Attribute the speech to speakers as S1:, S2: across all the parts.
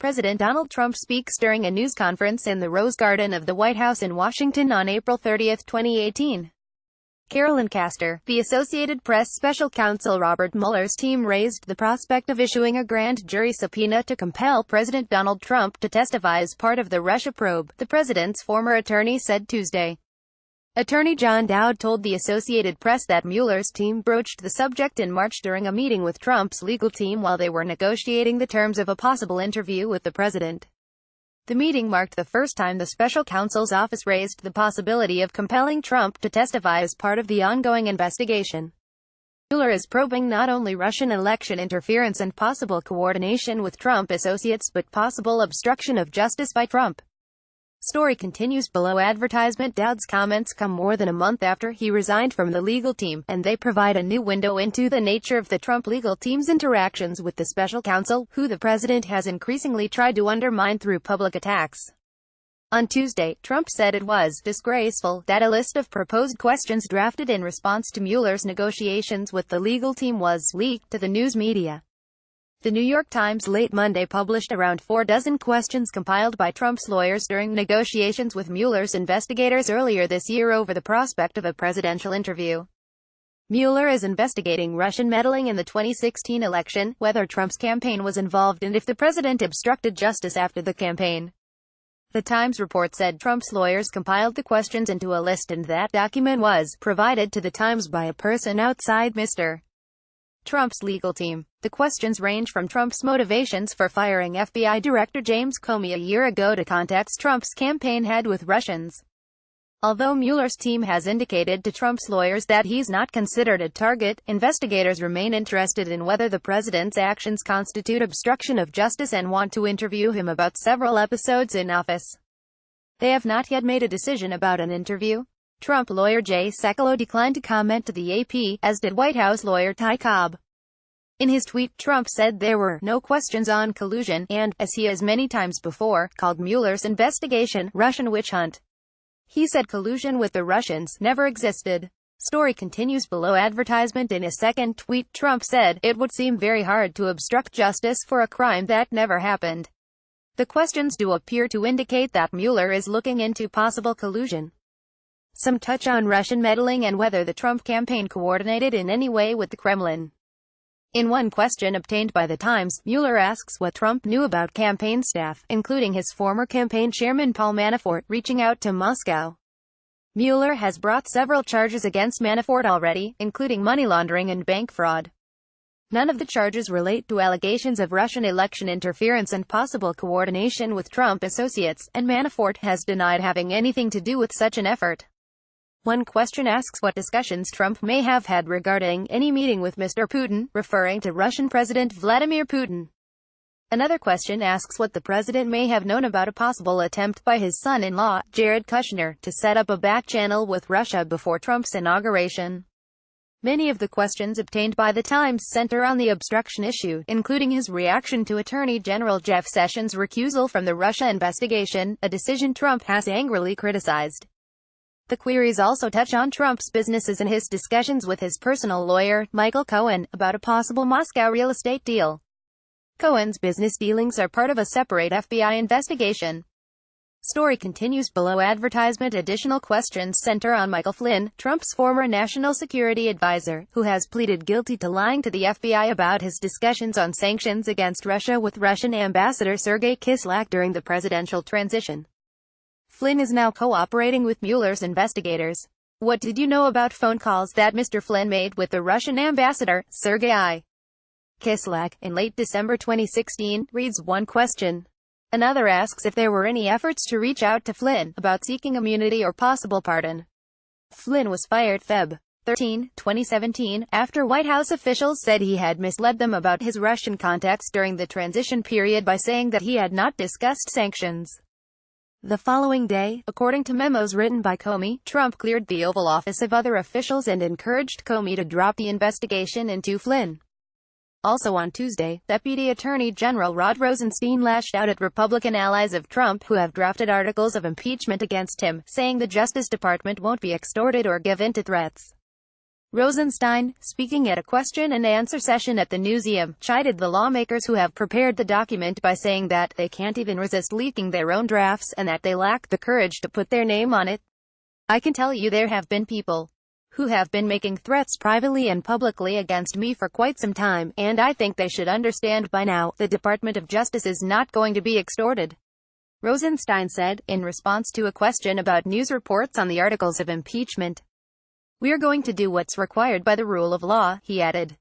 S1: President Donald Trump speaks during a news conference in the Rose Garden of the White House in Washington on April 30, 2018. Carolyn Castor, the Associated Press special counsel Robert Mueller's team raised the prospect of issuing a grand jury subpoena to compel President Donald Trump to testify as part of the Russia probe, the president's former attorney said Tuesday. Attorney John Dowd told the Associated Press that Mueller's team broached the subject in March during a meeting with Trump's legal team while they were negotiating the terms of a possible interview with the president. The meeting marked the first time the special counsel's office raised the possibility of compelling Trump to testify as part of the ongoing investigation. Mueller is probing not only Russian election interference and possible coordination with Trump associates but possible obstruction of justice by Trump. Story continues below. Advertisement. Dowd's comments come more than a month after he resigned from the legal team, and they provide a new window into the nature of the Trump legal team's interactions with the special counsel, who the president has increasingly tried to undermine through public attacks. On Tuesday, Trump said it was disgraceful that a list of proposed questions drafted in response to Mueller's negotiations with the legal team was leaked to the news media. The New York Times late Monday published around 4 dozen questions compiled by Trump's lawyers during negotiations with Mueller's investigators earlier this year over the prospect of a presidential interview. Mueller is investigating Russian meddling in the 2016 election, whether Trump's campaign was involved and if the president obstructed justice after the campaign. The Times report said Trump's lawyers compiled the questions into a list and that document was provided to the Times by a person outside Mr. Trump's legal team. The questions range from Trump's motivations for firing FBI Director James Comey a year ago to contacts Trump's campaign had with Russians. Although Mueller's team has indicated to Trump's lawyers that he's not considered a target, investigators remain interested in whether the president's actions constitute obstruction of justice and want to interview him about several episodes in office. They have not yet made a decision about an interview. Trump lawyer Jay Sekulow declined to comment to the AP, as did White House lawyer Ty Cobb. In his tweet, Trump said there were no questions on collusion and, as he has many times before, called Mueller's investigation Russian witch hunt. He said collusion with the Russians never existed. Story continues below. Advertisement. In a second tweet, Trump said, "It would seem very hard to obstruct justice for a crime that never happened. The questions do appear to indicate that Mueller is looking into possible collusion. Some touch on Russian meddling and whether the Trump campaign coordinated in any way with the Kremlin." In one question obtained by The Times, Mueller asks what Trump knew about campaign staff, including his former campaign chairman Paul Manafort, reaching out to Moscow. Mueller has brought several charges against Manafort already, including money laundering and bank fraud. None of the charges relate to allegations of Russian election interference and possible coordination with Trump associates, and Manafort has denied having anything to do with such an effort. One question asks what discussions Trump may have had regarding any meeting with Mr. Putin, referring to Russian President Vladimir Putin. Another question asks what the president may have known about a possible attempt by his son-in-law, Jared Kushner, to set up a back channel with Russia before Trump's inauguration. Many of the questions obtained by The Times center on the obstruction issue, including his reaction to Attorney General Jeff Sessions' recusal from the Russia investigation, a decision Trump has angrily criticized. The queries also touch on Trump's businesses and his discussions with his personal lawyer, Michael Cohen, about a possible Moscow real estate deal. Cohen's business dealings are part of a separate FBI investigation. Story continues below. Advertisement. Additional questions center on Michael Flynn, Trump's former national security advisor, who has pleaded guilty to lying to the FBI about his discussions on sanctions against Russia with Russian Ambassador Sergei Kislyak during the presidential transition. Flynn is now cooperating with Mueller's investigators. What did you know about phone calls that Mr. Flynn made with the Russian ambassador, Sergei Kislyak, in late December 2016, reads one question. Another asks if there were any efforts to reach out to Flynn about seeking immunity or possible pardon. Flynn was fired Feb. 13, 2017, after White House officials said he had misled them about his Russian contacts during the transition period by saying that he had not discussed sanctions. The following day, according to memos written by Comey, Trump cleared the Oval Office of other officials and encouraged Comey to drop the investigation into Flynn. Also on Tuesday, Deputy Attorney General Rod Rosenstein lashed out at Republican allies of Trump who have drafted articles of impeachment against him, saying the Justice Department won't be extorted or give in to threats. Rosenstein, speaking at a question-and-answer session at the newseum, chided the lawmakers who have prepared the document by saying that they can't even resist leaking their own drafts and that they lack the courage to put their name on it. I can tell you there have been people who have been making threats privately and publicly against me for quite some time, and I think they should understand by now, the Department of Justice is not going to be extorted. Rosenstein said, in response to a question about news reports on the articles of impeachment. We're going to do what's required by the rule of law, he added.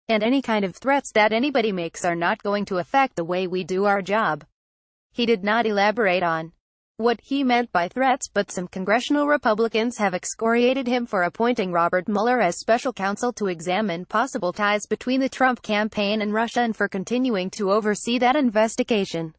S1: And any kind of threats that anybody makes are not going to affect the way we do our job. He did not elaborate on what he meant by threats, but some congressional Republicans have excoriated him for appointing Robert Mueller as special counsel to examine possible ties between the Trump campaign and Russia and for continuing to oversee that investigation.